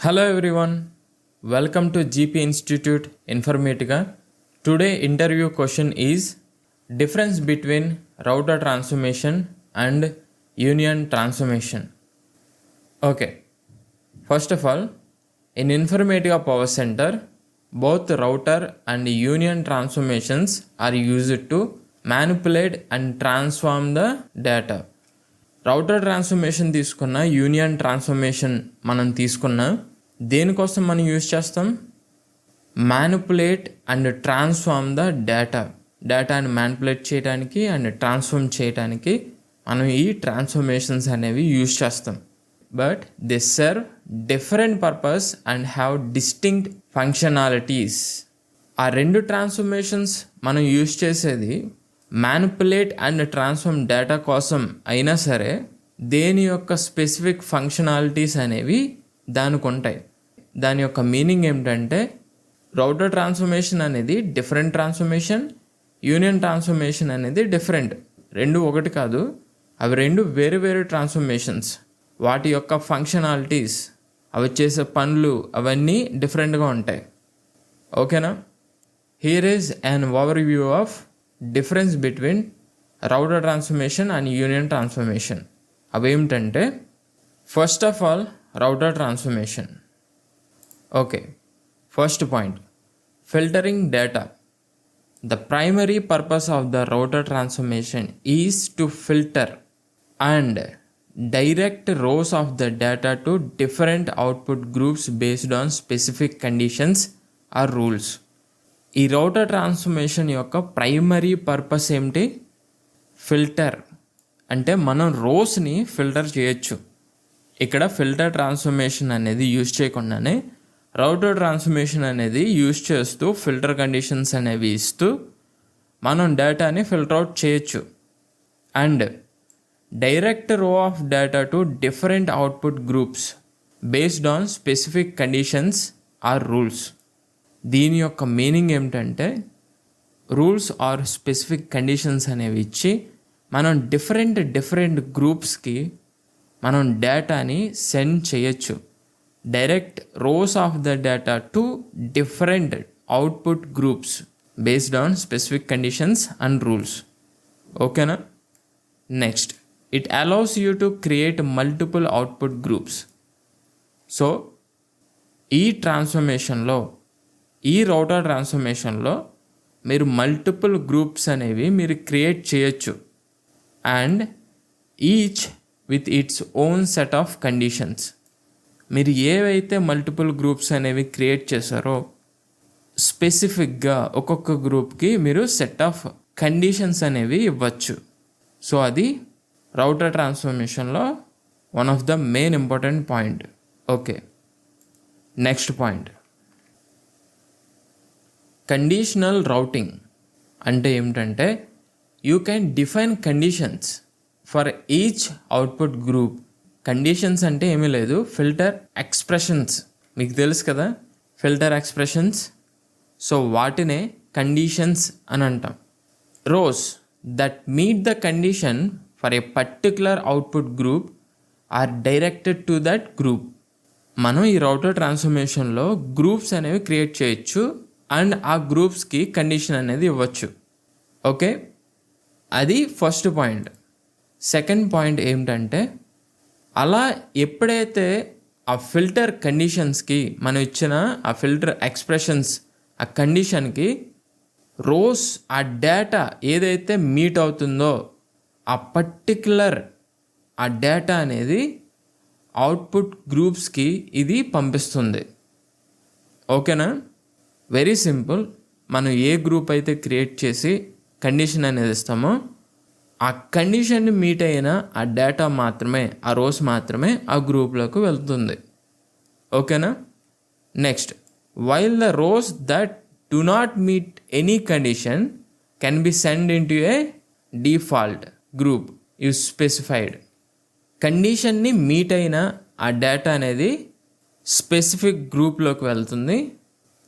Hello everyone, welcome to GP Institute Informatica. Today interview question is difference between router transformation and union transformation. Okay, first of all, in Informatica Power Center, both router and union transformations are used to manipulate and transform the data. Router transformation తీసుకున్న union transformation మనం తీసుకున్న దేనికోసం మనం use చేస్తాం? Manipulate and transform the డేటాని manipulate చేయడానికి and transform చేయడానికి మనం ఈ ట్రాన్స్ఫర్మేషన్స్ అనేవి యూజ్ చేస్తాం. But they serve different purpose and have distinct functionalities. ఆ రెండు ట్రాన్స్ఫర్మేషన్స్ మనం యూజ్ చేసేది మ్యానిపులేట్ అండ్ ట్రాన్స్ఫార్మ్ డేటా కోసం అయినా సరే దేని యొక్క స్పెసిఫిక్ ఫంక్షనాలిటీస్ అనేవి దానికి ఉంటాయి. దాని యొక్క మీనింగ్ ఏమిటంటే రౌటర్ ట్రాన్స్ఫర్మేషన్ అనేది డిఫరెంట్ ట్రాన్స్ఫర్మేషన్, యూనియన్ ట్రాన్స్ఫర్మేషన్ అనేది డిఫరెంట్. రెండు ఒకటి కాదు, అవి రెండు వేరు వేరు ట్రాన్స్ఫర్మేషన్స్. వాటి యొక్క ఫంక్షనాలిటీస్, అవి చేసే పనులు అవన్నీ డిఫరెంట్గా ఉంటాయి. ఓకేనా? Here is an overview of difference between router transformation and union transformation. అవేమిటంటే first of all router transformation. Okay, first point, filtering data. The primary purpose of the router transformation is to filter and direct rows of the data to different output groups based on specific conditions or rules. ఈ router transformation యొక్క primary purpose ఏమిటి? Filter. అంటే మనం రోస్ని filter చేయొచ్చు. ఇక్కడ filter transformation అనేది use చేయకుండానే రౌటర్ ట్రాన్స్ఫర్మేషన్ అనేది యూజ్ చేస్తూ ఫిల్టర్ కండిషన్స్ అనేవి ఇస్తూ మనం డేటాని ఫిల్టర్ అవుట్ చేయొచ్చు. And direct row of data to different output groups based on specific conditions or rules. దీని యొక్క మీనింగ్ ఏమిటంటే రూల్స్ ఆర్ స్పెసిఫిక్ కండిషన్స్ అనేవి ఇచ్చి మనం డిఫరెంట్ గ్రూప్స్కి మనం డేటాని సెండ్ చేయొచ్చు. Direct rows of the data to different output groups based on specific conditions and rules. ఓకేనా? Next, it allows you to create multiple output groups. So ఈ ట్రాన్స్ఫర్మేషన్లో, ఈ రౌటర్ ట్రాన్స్ఫర్మేషన్లో మీరు మల్టిపుల్ గ్రూప్స్ అనేవి మీరు క్రియేట్ చేయొచ్చు. And each with its own set of conditions. మీరు ఏవైతే మల్టిపుల్ గ్రూప్స్ అనేవి క్రియేట్ చేశారో స్పెసిఫిక్గా ఒక్కొక్క గ్రూప్కి మీరు సెట్ ఆఫ్ కండిషన్స్ అనేవి ఇవ్వచ్చు. సో అది రౌటర్ ట్రాన్స్ఫర్మేషన్లో one of the main important point. Okay, next point, conditional routing. అంటే ఏమిటంటే you can define conditions for each output group. Conditions అంటే ఏమీ లేదు, ఫిల్టర్ ఎక్స్ప్రెషన్స్. మీకు తెలుసు కదా ఫిల్టర్ ఎక్స్ప్రెషన్స్. సో వాటినే కండిషన్స్ అని అంటాం. Rows that meet the condition for a particular output group are directed to that group. మనం ఈ రౌటర్ ట్రాన్స్ఫర్మేషన్లో గ్రూప్స్ అనేవి క్రియేట్ చేయొచ్చు అండ్ ఆ గ్రూప్స్కి కండిషన్ అనేది ఇవ్వచ్చు. ఓకే, అది ఫస్ట్ పాయింట్. సెకండ్ పాయింట్ ఏమిటంటే అలా ఎప్పుడైతే ఆ ఫిల్టర్ కండిషన్స్కి మనం ఇచ్చిన ఆ ఫిల్టర్ ఎక్స్ప్రెషన్స్ ఆ కండిషన్కి రోస్ ఆ డేటా ఏదైతే మీట్ అవుతుందో ఆ పర్టిక్యులర్ ఆ డేటా అనేది అవుట్పుట్ గ్రూప్స్కి ఇది పంపిస్తుంది. ఓకేనా? Very simple. మనం ఏ గ్రూప్ అయితే క్రియేట్ చేసి కండిషన్ అనేది ఇస్తామో ఆ కండిషన్ని మీట్ అయిన ఆ డేటా మాత్రమే, ఆ రోస్ మాత్రమే ఆ గ్రూప్లోకి వెళ్తుంది. ఓకేనా? Next, while the rows that do not meet any condition can be send in to a default group you specified. కండిషన్ని మీట్ అయిన ఆ డేటా అనేది స్పెసిఫిక్ గ్రూప్లోకి వెళ్తుంది.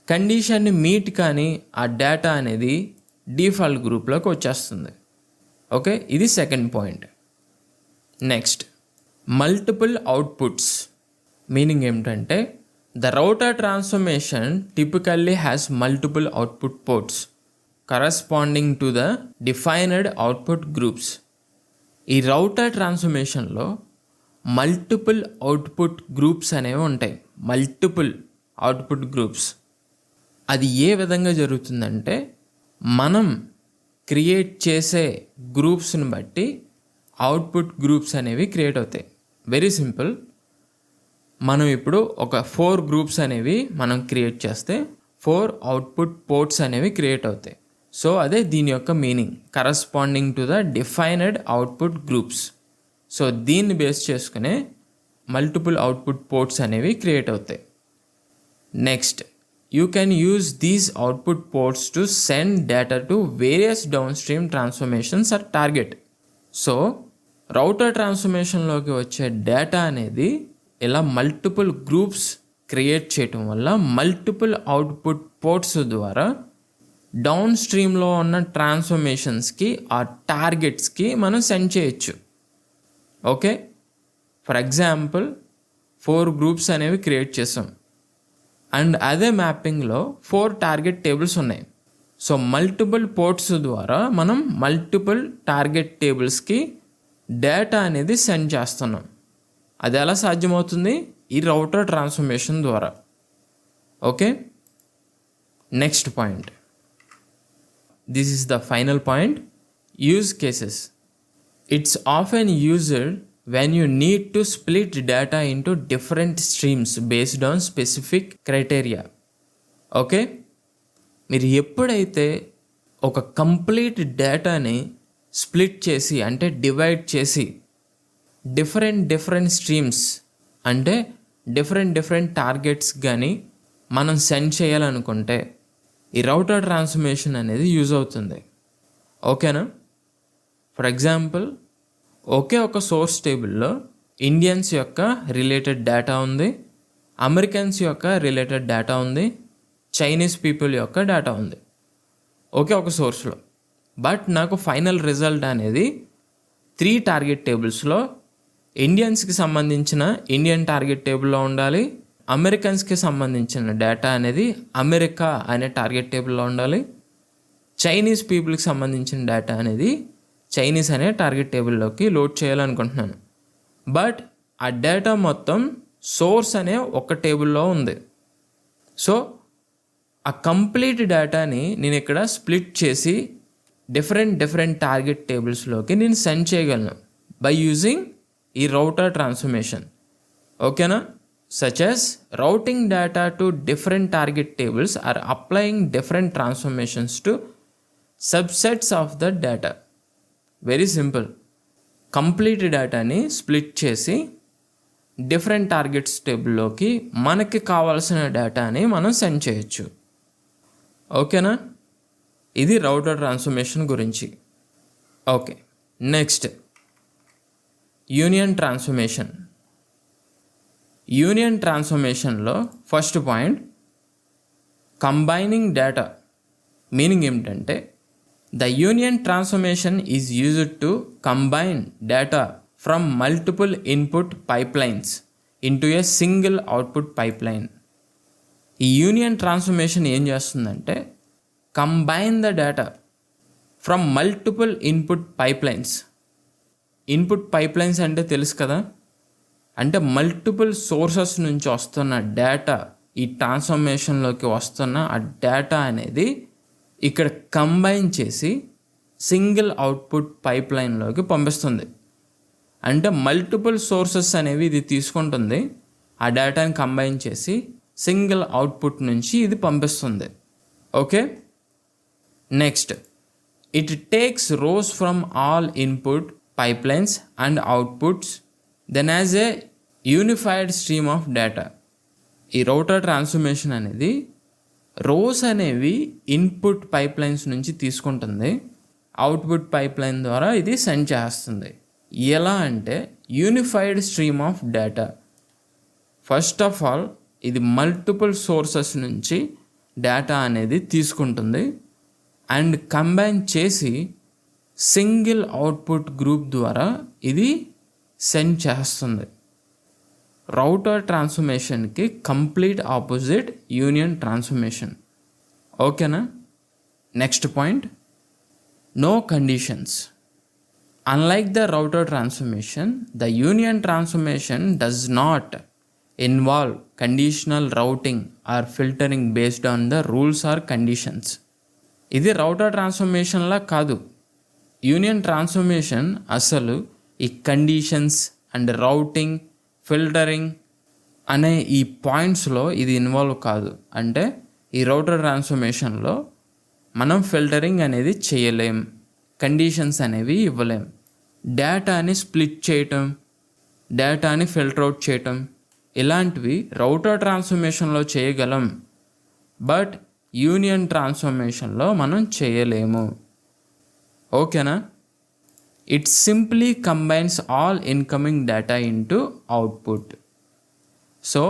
కండిషన్ని మీట్ కానీ ఆ డేటా అనేది డిఫాల్ట్ గ్రూప్లోకి వచ్చేస్తుంది. ఓకే, ఇది second point. Next, multiple outputs. Meaning ఏమిటంటే The router transformation typically has multiple output ports corresponding to the defined output groups. ఈ రౌటర్ ట్రాన్స్ఫర్మేషన్లో మల్టిపుల్ అవుట్పుట్ గ్రూప్స్ అనేవి ఉంటాయి. Multiple output groups. అది ఏ విధంగా జరుగుతుందంటే, మనం క్రియేట్ చేసే గ్రూప్స్ని బట్టి అవుట్పుట్ గ్రూప్స్ అనేవి క్రియేట్ అవుతాయి. Very simple. మనం ఇప్పుడు ఒక 4 గ్రూప్స్ అనేవి మనం క్రియేట్ చేస్తే 4 అవుట్పుట్ పోర్ట్స్ అనేవి క్రియేట్ అవుతాయి. సో అదే దీని యొక్క meaning, corresponding to the defined output groups. So దీన్ని బేస్ చేసుకునే మల్టిపుల్ అవుట్పుట్ పోర్ట్స్ అనేవి క్రియేట్ అవుతాయి. Next, you can use these output ports to send data to various downstream transformations or target. So router ట్రాన్స్ఫర్మేషన్లోకి వచ్చే data అనేది ఇలా multiple groups create చేయటం వల్ల మల్టిపుల్ అవుట్పుట్ పోర్ట్స్ ద్వారా డౌన్ స్ట్రీమ్లో ఉన్న ట్రాన్స్ఫర్మేషన్స్కి ఆ టార్గెట్స్కి మనం సెండ్ చేయొచ్చు. ఓకే, ఫర్ ఎగ్జాంపుల్ 4 గ్రూప్స్ అనేవి క్రియేట్ చేసాం అండ్ అదే మ్యాపింగ్లో 4 టార్గెట్ టేబుల్స్ ఉన్నాయి. సో మల్టిపుల్ పోర్ట్స్ ద్వారా మనం మల్టిపుల్ టార్గెట్ టేబుల్స్కి డేటా అనేది సెండ్ చేస్తున్నాం. అది ఎలా సాధ్యమవుతుంది? ఈ రౌటర్ ట్రాన్స్ఫర్మేషన్ ద్వారా. Okay, next point. This is the final point. Use cases. It's often used when you need to split data into different streams based on specific criteria. Okay, మీరు ఎప్పుడైతే ఒక కంప్లీట్ డేటాని స్ప్లిట్ చేసి, అంటే divide చేసి different streams, అంటే different targets కానీ మనం సెండ్ చేయాలనుకుంటే ఈ రౌటర్ ట్రాన్స్ఫర్మేషన్ అనేది యూజ్ అవుతుంది. ఓకేనా? ఫర్ ఎగ్జాంపుల్, ఒకే ఒక సోర్స్ టేబుల్లో ఇండియన్స్ యొక్క రిలేటెడ్ డేటా ఉంది, అమెరికన్స్ యొక్క రిలేటెడ్ డేటా ఉంది, చైనీస్ పీపుల్ యొక్క డేటా ఉంది ఒకే ఒక సోర్స్లో. బట్ నాకు ఫైనల్ రిజల్ట్ అనేది 3 టార్గెట్ టేబుల్స్లో ఇండియన్స్కి సంబంధించిన ఇండియన్ టార్గెట్ టేబుల్లో ఉండాలి, అమెరికన్స్కి సంబంధించిన డేటా అనేది అమెరికా అనే టార్గెట్ టేబుల్లో ఉండాలి, చైనీస్ పీపుల్కి సంబంధించిన డేటా అనేది చైనీస్ అనే టార్గెట్ టేబుల్లోకి లోడ్ చేయాలనుకుంటున్నాను. బట్ ఆ డేటా మొత్తం సోర్స్ అనే ఒక టేబుల్లో ఉంది. సో ఆ కంప్లీట్ డేటాని నేను ఇక్కడ స్ప్లిట్ చేసి డిఫరెంట్ టార్గెట్ టేబుల్స్లోకి నేను సెండ్ చేయగలను బై యూజింగ్ ఈ రౌటర్ ట్రాన్స్ఫర్మేషన్. ఓకేనా? Such as routing data to different target tables or applying different transformations to subsets of the data. Very simple. Complete డేటాని స్ప్లిట్ చేసి డిఫరెంట్ టార్గెట్స్ టేబుల్లోకి మనకి కావాల్సిన డేటాని మనం సెండ్ చేయొచ్చు. ఓకేనా? ఇది రౌటర్ ట్రాన్స్ఫర్మేషన్ గురించి. Okay, next union transformation. Union ట్రాన్స్ఫర్మేషన్లో first point combining data. Meaning ఏమిటంటే, the union transformation is used to combine data from multiple input pipelines into a single output pipeline. ఈ యూనియన్ ట్రాన్స్ఫర్మేషన్ ఏం చేస్తుందంటే, combine the data from multiple input pipelines. Input pipelines అంటే తెలుసు కదా, అంటే multiple sources నుంచి వస్తున్న డేటా, ఈ ట్రాన్స్ఫర్మేషన్లోకి వస్తున్న ఆ డేటా అనేది ఇక్కడ కంబైన్ చేసి సింగిల్ అవుట్పుట్ పైప్లైన్లోకి పంపిస్తుంది. అంటే మల్టిపుల్ సోర్సెస్ అనేవి ఇది తీసుకుంటుంది, ఆ డేటాని కంబైన్ చేసి సింగిల్ అవుట్పుట్ నుంచి ఇది పంపిస్తుంది. Okay, next, it takes rows from all input pipelines and outputs then as a unified stream of data. ఈ రౌటర్ ట్రాన్స్ఫర్మేషన్ అనేది రోస్ అనేవి ఇన్పుట్ పైప్లైన్స్ నుంచి తీసుకుంటుంది, అవుట్పుట్ పైప్లైన్ ద్వారా ఇది సెండ్ చేస్తుంది. ఎలా అంటే unified stream of data. First of all ఇది మల్టిపుల్ సోర్సెస్ నుంచి డేటా అనేది తీసుకుంటుంది అండ్ కంబైన్ చేసి సింగిల్ అవుట్పుట్ గ్రూప్ ద్వారా ఇది సెండ్ చేస్తుంది. రౌటర్ ట్రాన్స్ఫర్మేషన్కి కంప్లీట్ ఆపోజిట్ యూనియన్ ట్రాన్స్ఫర్మేషన్. ఓకేనా? Next point, no conditions. Unlike the router transformation, the union transformation does not involve conditional routing or filtering based on the rules or conditions. ఇది router ట్రాన్స్ఫర్మేషన్లా కాదు. Union transformation అసలు ఈ conditions and routing, filtering అనే ఈ పాయింట్స్లో ఇది involve కాదు. అంటే ఈ రౌటర్ ట్రాన్స్ఫర్మేషన్లో మనం ఫిల్టరింగ్ అనేది చేయలేం, కండిషన్స్ అనేవి ఇవ్వలేం. డేటాని స్ప్లిట్ చేయటం, డేటాని ఫిల్టర్ అవుట్ చేయటం ఇలాంటివి రౌటర్ ట్రాన్స్ఫర్మేషన్లో చేయగలం, బట్ యూనియన్ ట్రాన్స్ఫర్మేషన్లో మనం చేయలేము. ఓకేనా? It simply combines all incoming data into output. So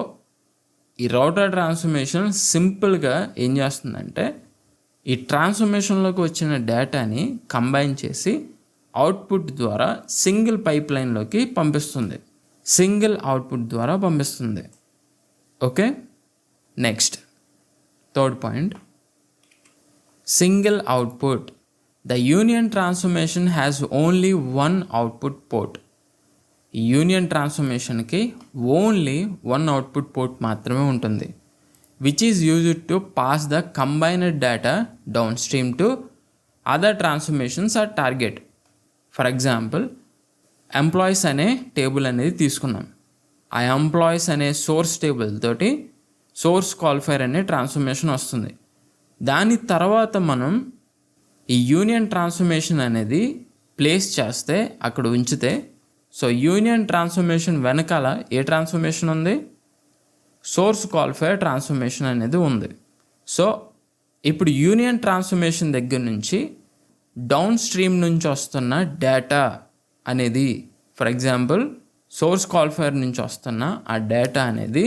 ఈ రౌటర్ ట్రాన్స్ఫర్మేషన్ సింపుల్గా ఏం చేస్తుందంటే ఈ ట్రాన్స్ఫర్మేషన్లోకి వచ్చిన డేటాని కంబైన్ చేసి అవుట్పుట్ ద్వారా సింగిల్ పైప్ లైన్లోకి పంపిస్తుంది, సింగిల్ అవుట్పుట్ ద్వారా పంపిస్తుంది. Okay, next third point, single output. The union transformation has only one output port. ఈ యూనియన్ ట్రాన్స్ఫర్మేషన్కి ఓన్లీ వన్ అవుట్పుట్ పోర్ట్ మాత్రమే ఉంటుంది, which is used to pass the combined data downstream to other transformations or target. For example, employees అనే table అనేది తీసుకున్నాం. ఆ employees అనే source table తోటి సోర్స్ క్వాలిఫైర్ అనే ట్రాన్స్ఫర్మేషన్ వస్తుంది. దాని తర్వాత మనం ఈ యూనియన్ ట్రాన్స్ఫర్మేషన్ అనేది ప్లేస్ చేస్తే, అక్కడ ఉంచితే, సో యూనియన్ ట్రాన్స్ఫర్మేషన్ వెనకాల ఏ ట్రాన్స్ఫర్మేషన్ ఉంది? సోర్స్ క్వాలిఫైర్ ట్రాన్స్ఫర్మేషన్ అనేది ఉంది. సో ఇప్పుడు యూనియన్ ట్రాన్స్ఫర్మేషన్ దగ్గర నుంచి డౌన్ స్ట్రీమ్ నుంచి వస్తున్న డేటా అనేది, ఫర్ ఎగ్జాంపుల్ సోర్స్ క్వాలిఫైర్ నుంచి వస్తున్న ఆ డేటా అనేది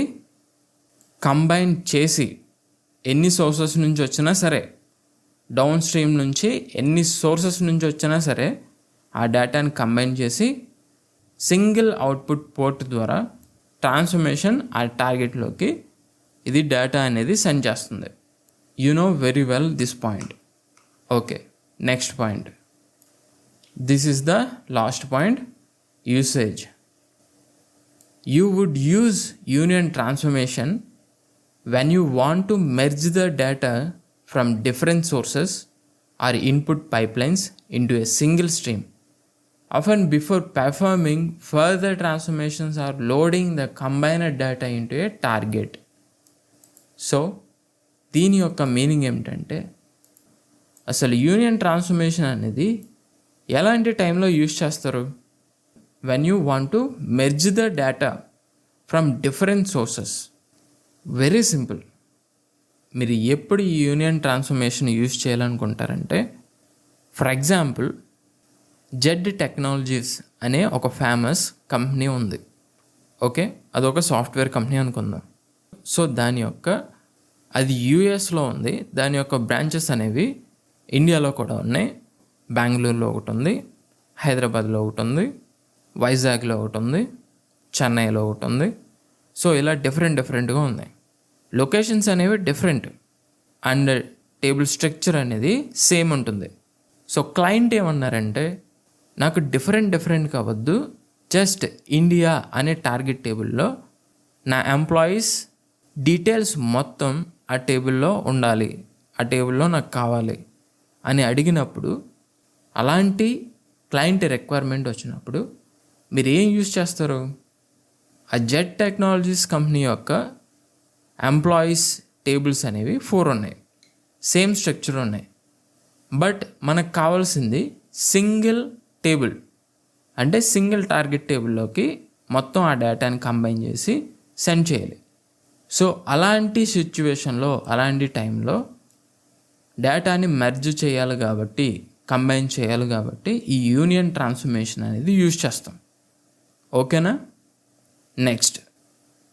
కంబైన్ చేసి, ఎన్ని సోర్సెస్ నుంచి వచ్చినా సరే, డౌన్ స్ట్రీమ్ నుంచి ఎన్ని సోర్సెస్ నుంచి వచ్చినా సరే, ఆ డేటాని కంబైన్ చేసి సింగిల్ అవుట్పుట్ పోర్ట్ ద్వారా ట్రాన్స్ఫర్మేషన్ ఆ టార్గెట్లోకి ఇది డేటా అనేది సెండ్ చేస్తుంది. You know very well this point. Okay, next point, this is the last point, usage. You would use union transformation when you want to merge the data from different sources or input pipelines into a single stream, often before performing further transformations or loading the combined data into a target. So దీని యొక్క meaning ఏమిటంటే, అసలు union transformation అనేది ఎలాంటి టైంలో use చేస్తారు? When you want to merge the data from different sources. Very simple. మీరు ఎప్పుడు ఈ యూనియన్ ట్రాన్స్ఫర్మేషన్ యూజ్ చేయాలనుకుంటారంటే, ఫర్ ఎగ్జాంపుల్ జెడ్ టెక్నాలజీస్ అనే ఒక ఫేమస్ కంపెనీ ఉంది. ఓకే, అదొక సాఫ్ట్వేర్ కంపెనీ అనుకుందాం. సో అది యూఎస్లో ఉంది. దాని యొక్క బ్రాంచెస్ అనేవి ఇండియాలో కూడా ఉన్నాయి. బెంగళూరులో ఒకటి ఉంది, హైదరాబాద్లో ఒకటి ఉంది, వైజాగ్లో ఒకటి ఉంది, చెన్నైలో ఒకటి ఉంది. సో ఇలా డిఫరెంట్గా ఉన్నాయి. లొకేషన్స్ అనేవి డిఫరెంట్ అండ్ టేబుల్ స్ట్రక్చర్ అనేది సేమ్ ఉంటుంది. సో క్లయింట్ ఏమన్నారంటే, నాకు డిఫరెంట్ కావద్దు, జస్ట్ ఇండియా అనే టార్గెట్ టేబుల్లో నా ఎంప్లాయీస్ డీటెయిల్స్ మొత్తం ఆ టేబుల్లో ఉండాలి, ఆ టేబుల్లో నాకు కావాలి అని అడిగినప్పుడు, అలాంటి క్లయింట్ రిక్వైర్మెంట్ వచ్చినప్పుడు మీరు ఏం యూజ్ చేస్తారు? ఆ జెడ్ టెక్నాలజీస్ కంపెనీ యొక్క ఎంప్లాయీస్ టేబుల్స్ అనేవి 4 ఉన్నాయి, సేమ్ స్ట్రక్చర్ ఉన్నాయి. బట్ మనకు కావాల్సింది సింగిల్ టేబుల్, అంటే సింగిల్ టార్గెట్ టేబుల్లోకి మొత్తం ఆ డేటాని కంబైన్ చేసి సెండ్ చేయాలి. సో అలాంటి సిచ్యువేషన్లో, అలాంటి టైంలో డేటాని మెర్జ్ చేయాలి కాబట్టి, కంబైన్ చేయాలి కాబట్టి ఈ యూనియన్ ట్రాన్స్ఫర్మేషన్ అనేది యూజ్ చేస్తాం. ఓకేనా? Next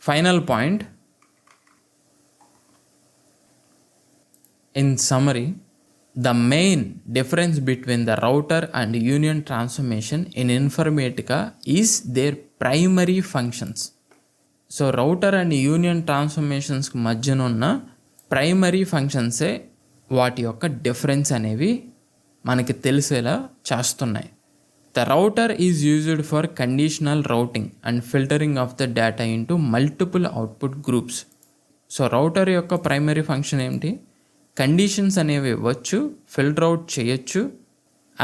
final point, in summary, the main difference between the router and union transformation in Informatica is their primary functions. So router and union ట్రాన్స్ఫర్మేషన్స్కి మధ్యన ఉన్న ప్రైమరీ ఫంక్షన్సే వాటి యొక్క డిఫరెన్స్ అనేవి మనకి తెలిసేలా చేస్తున్నాయి. The router is used for conditional routing and filtering of the data into multiple output groups. So router యొక్క ప్రైమరీ ఫంక్షన్ ఏంటి? కండిషన్స్ అనేవి ఇవ్వచ్చు, ఫిల్టర్ అవుట్ చేయొచ్చు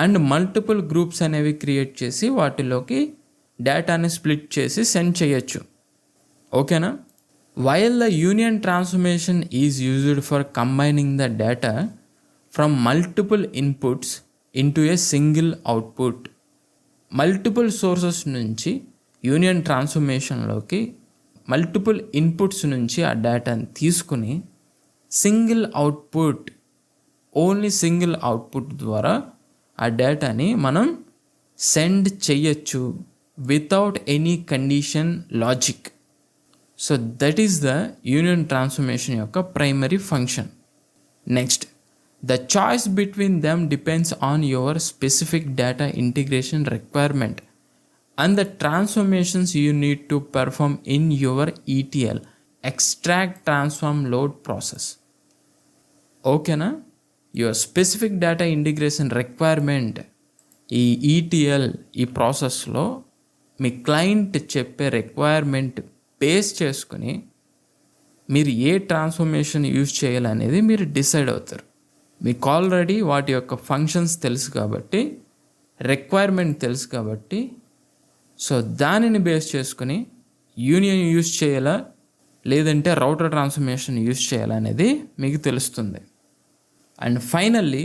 అండ్ మల్టిపుల్ గ్రూప్స్ అనేవి క్రియేట్ చేసి వాటిలోకి డేటాని స్ప్లిట్ చేసి సెండ్ చేయొచ్చు. ఓకేనా? While the union transformation is used for combining the data from multiple inputs into a single output. Multiple sources నుంచి యూనియన్ ట్రాన్స్ఫర్మేషన్లోకి మల్టిపుల్ ఇన్పుట్స్ నుంచి ఆ డేటాని తీసుకుని ఓన్లీ సింగిల్ అవుట్పుట్ ద్వారా ఆ డేటాని మనం సెండ్ చేయొచ్చు without any condition logic. So that is the union transformation యొక్క primary function. Next, the choice between them depends on your specific data integration requirement and the transformations you need to perform in your ETL, extract transform load process. ఓకేనా? Your specific data integration requirement ఈ ETL ఈ ప్రాసెస్లో మీ client చెప్పే requirement base చేసుకుని మీరు ఏ transformation use చేయాలనేది మీరు decide అవుతారు. మీకు ఆల్రెడీ వాటి యొక్క ఫంక్షన్స్ తెలుసు కాబట్టి, రిక్వైర్మెంట్ తెలుసు కాబట్టి, సో దానిని బేస్ చేసుకుని యూనియన్ యూజ్ చేయాలా లేదంటే రౌటర్ ట్రాన్స్ఫర్మేషన్ యూజ్ చేయాలా అనేది మీకు తెలుస్తుంది. అండ్ ఫైనల్లీ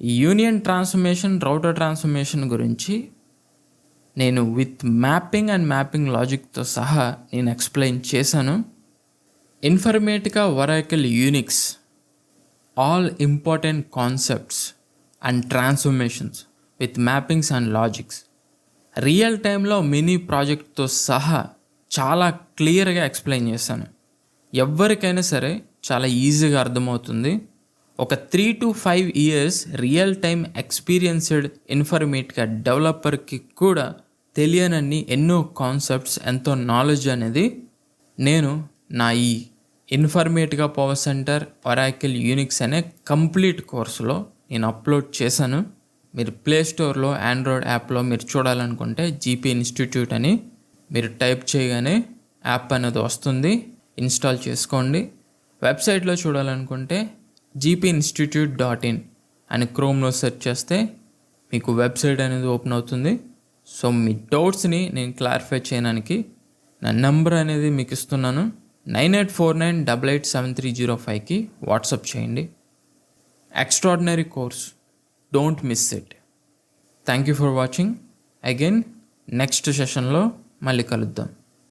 ఈ యూనియన్ ట్రాన్స్ఫర్మేషన్, రౌటర్ ట్రాన్స్ఫర్మేషన్ గురించి నేను విత్ మ్యాపింగ్ అండ్ మ్యాపింగ్ లాజిక్తో సహా నేను ఎక్స్ప్లెయిన్ చేశాను. Informatica, Oracle, Unix all important concepts and transformations with mappings and logics real టైంలో మినీ ప్రాజెక్ట్తో సహా చాలా క్లియర్గా ఎక్స్ప్లెయిన్ చేశాను. ఎవరికైనా సరే చాలా ఈజీగా అర్థమవుతుంది. ఒక 3 to 5 years real time experienced Informatica డెవలపర్కి కూడా తెలియనన్ని ఎన్నో కాన్సెప్ట్స్, ఎంతో నాలెడ్జ్ అనేది నేను నా ఈ Informatica power centre, Oracle, Unix అనే కంప్లీట్ కోర్సులో నేను అప్లోడ్ చేశాను. మీరు ప్లే స్టోర్లో, ఆండ్రాయిడ్ యాప్లో మీరు చూడాలనుకుంటే జీపీ ఇన్స్టిట్యూట్ అని మీరు టైప్ చేయగానే యాప్ అనేది వస్తుంది, ఇన్స్టాల్ చేసుకోండి. వెబ్సైట్లో చూడాలనుకుంటే gpinstitute.in అని క్రోమ్లో సెర్చ్ చేస్తే మీకు వెబ్సైట్ అనేది ఓపెన్ అవుతుంది. సో మీ డౌట్స్ని నేను క్లారిఫై చేయడానికి నా నెంబర్ అనేది మీకు ఇస్తున్నాను. 9849887305కి వాట్సాప్ చేయండి. Extraordinary course, don't miss it. Thank you for watching. Again next సెషన్లో మళ్ళీ కలుద్దాం.